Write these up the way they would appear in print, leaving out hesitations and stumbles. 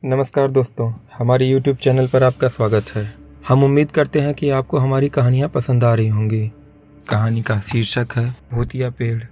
नमस्कार दोस्तों, हमारे YouTube चैनल पर आपका स्वागत है। हम उम्मीद करते हैं कि आपको हमारी कहानियाँ पसंद आ रही होंगी। कहानी का शीर्षक है भूतिया पेड़।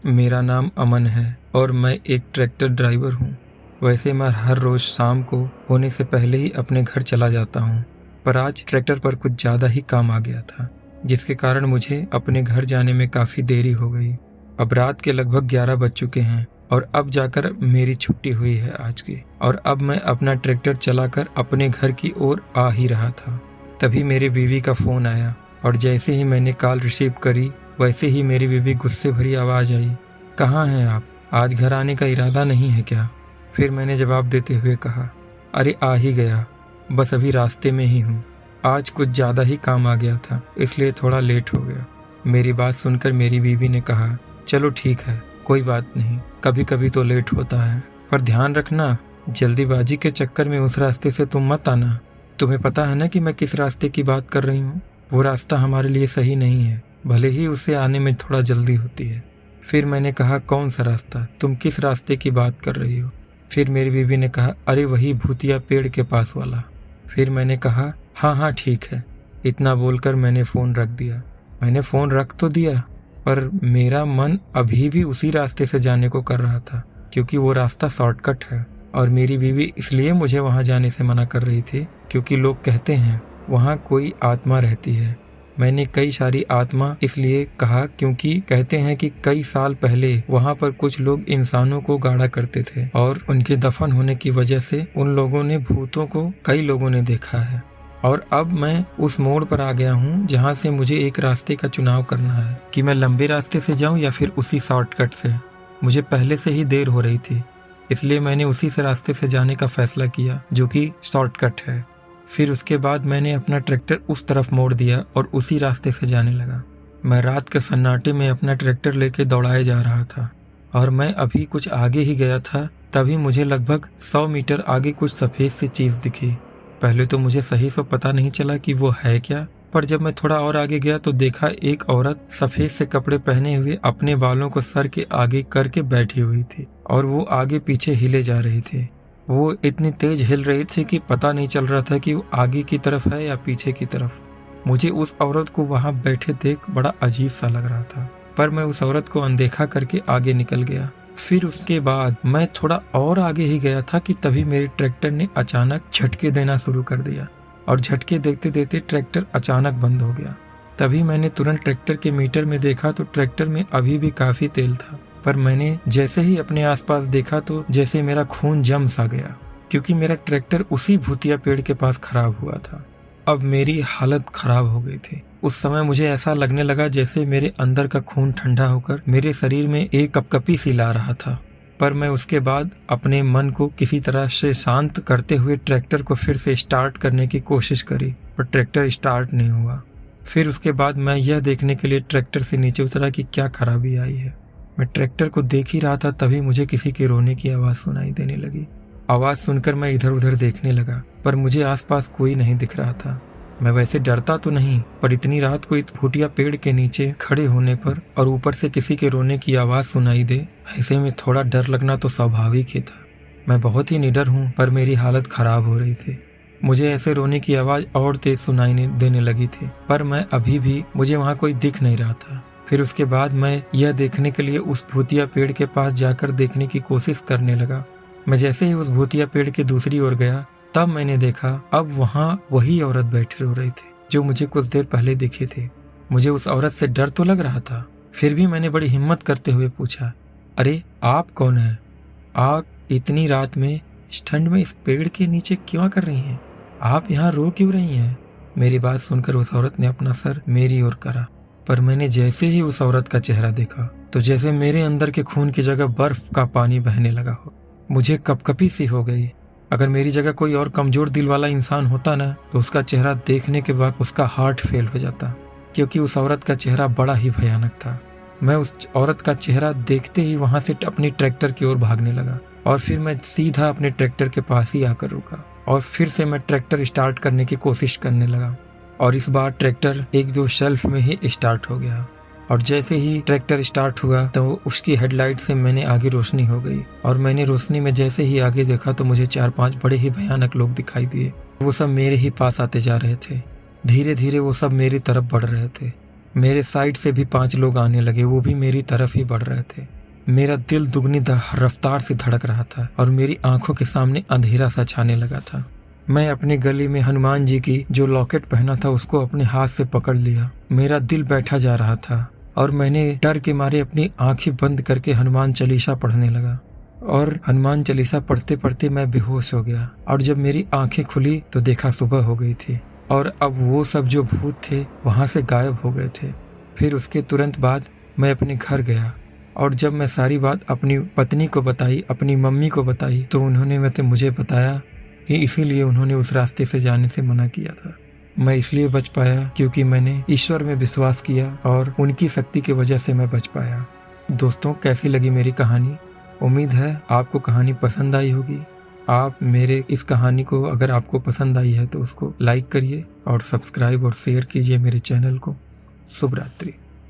मेरा नाम अमन है और मैं एक ट्रैक्टर ड्राइवर हूँ। वैसे मैं हर रोज़ शाम को होने से पहले ही अपने घर चला जाता हूँ, पर आज ट्रैक्टर पर कुछ ज़्यादा ही काम आ गया था, जिसके कारण मुझे अपने घर जाने में काफ़ी देरी हो गई। अब रात के लगभग 11 बज चुके हैं और अब जाकर मेरी छुट्टी हुई है आज की, और अब मैं अपना ट्रैक्टर चलाकर अपने घर की ओर आ ही रहा था। तभी मेरी बीवी का फ़ोन आया और जैसे ही मैंने कॉल रिसीव करी वैसे ही मेरी बीवी गुस्से भरी आवाज़ आई, कहाँ हैं आप? आज घर आने का इरादा नहीं है क्या? फिर मैंने जवाब देते हुए कहा, अरे आ ही गया, बस अभी रास्ते में ही हूँ। आज कुछ ज़्यादा ही काम आ गया था, इसलिए थोड़ा लेट हो गया। मेरी बात सुनकर मेरी बीवी ने कहा, चलो ठीक है, कोई बात नहीं, कभी कभी तो लेट होता है, पर ध्यान रखना जल्दीबाजी के चक्कर में उस रास्ते से तुम मत आना। तुम्हें पता है ना कि मैं किस रास्ते की बात कर रही हूँ? वो रास्ता हमारे लिए सही नहीं है, भले ही उससे आने में थोड़ा जल्दी होती है। फिर मैंने कहा, कौन सा रास्ता? तुम किस रास्ते की बात कर रही हो? फिर मेरी बीवी ने कहा, अरे वही भूतिया पेड़ के पास वाला। फिर मैंने कहा, हाँ ठीक है। इतना बोलकर मैंने फ़ोन रख दिया। मैंने फ़ोन रख तो दिया, पर मेरा मन अभी भी उसी रास्ते से जाने को कर रहा था, क्योंकि वो रास्ता शॉर्टकट है। और मेरी बीवी इसलिए मुझे वहाँ जाने से मना कर रही थी क्योंकि लोग कहते हैं वहाँ कोई आत्मा रहती है। मैंने कई सारी आत्मा इसलिए कहा क्योंकि कहते हैं कि कई साल पहले वहाँ पर कुछ लोग इंसानों को गाड़ा करते थे और उनके दफन होने की वजह से उन लोगों ने भूतों को कई लोगों ने देखा है। और अब मैं उस मोड़ पर आ गया हूँ जहाँ से मुझे एक रास्ते का चुनाव करना है कि मैं लंबे रास्ते से जाऊँ या फिर उसी शॉर्टकट से। मुझे पहले से ही देर हो रही थी, इसलिए मैंने उसी से रास्ते से जाने का फैसला किया जो कि शॉर्टकट है। फिर उसके बाद मैंने अपना ट्रैक्टर उस तरफ मोड़ दिया और उसी रास्ते से जाने लगा। मैं रात के सन्नाटे में अपना ट्रैक्टर लेके दौड़ाए जा रहा था और मैं अभी कुछ आगे ही गया था, तभी मुझे लगभग 100 मीटर आगे कुछ सफ़ेद सी चीज़ दिखी। पहले तो मुझे सही से पता नहीं चला कि वो है क्या, पर जब मैं थोड़ा और आगे गया तो देखा एक औरत सफ़ेद से कपड़े पहने हुए अपने बालों को सर के आगे करके बैठी हुई थी और वो आगे पीछे हिले जा रही थी। वो इतनी तेज हिल रही थी कि पता नहीं चल रहा था कि वो आगे की तरफ है या पीछे की तरफ। मुझे उस औरत को वहाँ बैठे देख बड़ा अजीब सा लग रहा था, पर मैं उस औरत को अनदेखा करके आगे निकल गया। फिर उसके बाद मैं थोड़ा और आगे ही गया था कि तभी मेरे ट्रैक्टर ने अचानक झटके देना शुरू कर दिया और झटके देते देते ट्रैक्टर अचानक बंद हो गया। तभी मैंने तुरंत ट्रैक्टर के मीटर में देखा तो ट्रैक्टर में अभी भी काफ़ी तेल था, पर मैंने जैसे ही अपने आसपास देखा तो जैसे मेरा खून जम सा गया, क्योंकि मेरा ट्रैक्टर उसी भूतिया पेड़ के पास खराब हुआ था। अब मेरी हालत खराब हो गई थी। उस समय मुझे ऐसा लगने लगा जैसे मेरे अंदर का खून ठंडा होकर मेरे शरीर में एक कपकपी सी ला रहा था। पर मैं उसके बाद अपने मन को किसी तरह से शांत करते हुए ट्रैक्टर को फिर से स्टार्ट करने की कोशिश करी, पर ट्रैक्टर स्टार्ट नहीं हुआ। फिर उसके बाद मैं यह देखने के लिए ट्रैक्टर से नीचे उतरा कि क्या खराबी आई है। मैं ट्रैक्टर को देख ही रहा था, तभी मुझे किसी के रोने की आवाज़ सुनाई देने लगी। आवाज़ सुनकर मैं इधर उधर देखने लगा, पर मुझे आसपास कोई नहीं दिख रहा था। मैं वैसे डरता तो नहीं, पर इतनी रात को इस भूतिया पेड़ के नीचे खड़े होने पर और ऊपर से किसी के रोने की आवाज़ सुनाई दे, ऐसे में थोड़ा डर लगना तो स्वाभाविक ही था। मैं बहुत ही निडर हूँ, पर मेरी हालत खराब हो रही थी। मुझे ऐसे रोने की आवाज़ और तेज सुनाई देने लगी थी, पर मैं अभी भी मुझे वहाँ कोई दिख नहीं रहा था। फिर उसके बाद मैं यह देखने के लिए उस भूतिया पेड़ के पास जाकर देखने की कोशिश करने लगा। मैं जैसे ही उस भूतिया पेड़ के दूसरी ओर गया, तब मैंने देखा अब वहाँ वही औरत बैठी रो रही थी जो मुझे कुछ देर पहले दिखी थी। मुझे उस औरत से डर तो लग रहा था, फिर भी मैंने बड़ी हिम्मत करते हुए पूछा, अरे आप कौन हैं? आप इतनी रात में इस ठंड में इस पेड़ के नीचे क्यों कर रही हैं? आप यहाँ रो क्यों रही हैं? मेरी बात सुनकर उस औरत ने अपना सर मेरी ओर करा, पर मैंने जैसे ही उस औरत का चेहरा देखा तो जैसे मेरे अंदर के खून की जगह बर्फ का पानी बहने लगा हो। मुझे कपकपी सी हो गई। अगर मेरी जगह कोई और कमजोर दिल वाला इंसान होता ना, तो उसका चेहरा देखने के बाद उसका हार्ट फेल हो जाता, क्योंकि उस औरत का चेहरा बड़ा ही भयानक था। मैं उस औरत का चेहरा देखते ही वहां से अपनी ट्रैक्टर की ओर भागने लगा और फिर मैं सीधा अपने ट्रैक्टर के पास ही आकर रुका और फिर से मैं ट्रैक्टर स्टार्ट करने की कोशिश करने लगा और इस बार ट्रैक्टर 1-2 शेल्फ में ही स्टार्ट हो गया। और जैसे ही ट्रैक्टर स्टार्ट हुआ तो उसकी हेडलाइट से मैंने आगे रोशनी हो गई और मैंने रोशनी में जैसे ही आगे देखा तो मुझे 4-5 बड़े ही भयानक लोग दिखाई दिए। वो सब मेरे ही पास आते जा रहे थे। धीरे धीरे वो सब मेरी तरफ बढ़ रहे थे। मेरे साइड से भी 5 लोग आने लगे, वो भी मेरी तरफ ही बढ़ रहे थे। मेरा दिल दुगनी रफ्तार से धड़क रहा था और मेरी आंखों के सामने अंधेरा सा छाने लगा था। मैं अपनी गली में हनुमान जी की जो लॉकेट पहना था उसको अपने हाथ से पकड़ लिया। मेरा दिल बैठा जा रहा था और मैंने डर के मारे अपनी आंखें बंद करके हनुमान चालीसा पढ़ने लगा और हनुमान चालीसा पढ़ते पढ़ते मैं बेहोश हो गया। और जब मेरी आंखें खुली तो देखा सुबह हो गई थी और अब वो सब जो भूत थे वहां से गायब हो गए थे। फिर उसके तुरंत बाद मैं अपने घर गया और जब मैं सारी बात अपनी पत्नी को बताई, अपनी मम्मी को बताई, तो उन्होंने मुझे बताया कि इसीलिए उन्होंने उस रास्ते से जाने से मना किया था। मैं इसलिए बच पाया क्योंकि मैंने ईश्वर में विश्वास किया और उनकी शक्ति की वजह से मैं बच पाया। दोस्तों, कैसी लगी मेरी कहानी? उम्मीद है आपको कहानी पसंद आई होगी। आप मेरे इस कहानी को अगर आपको पसंद आई है तो उसको लाइक करिए और सब्सक्राइब और शेयर कीजिए मेरे चैनल को। शुभ रात्रि।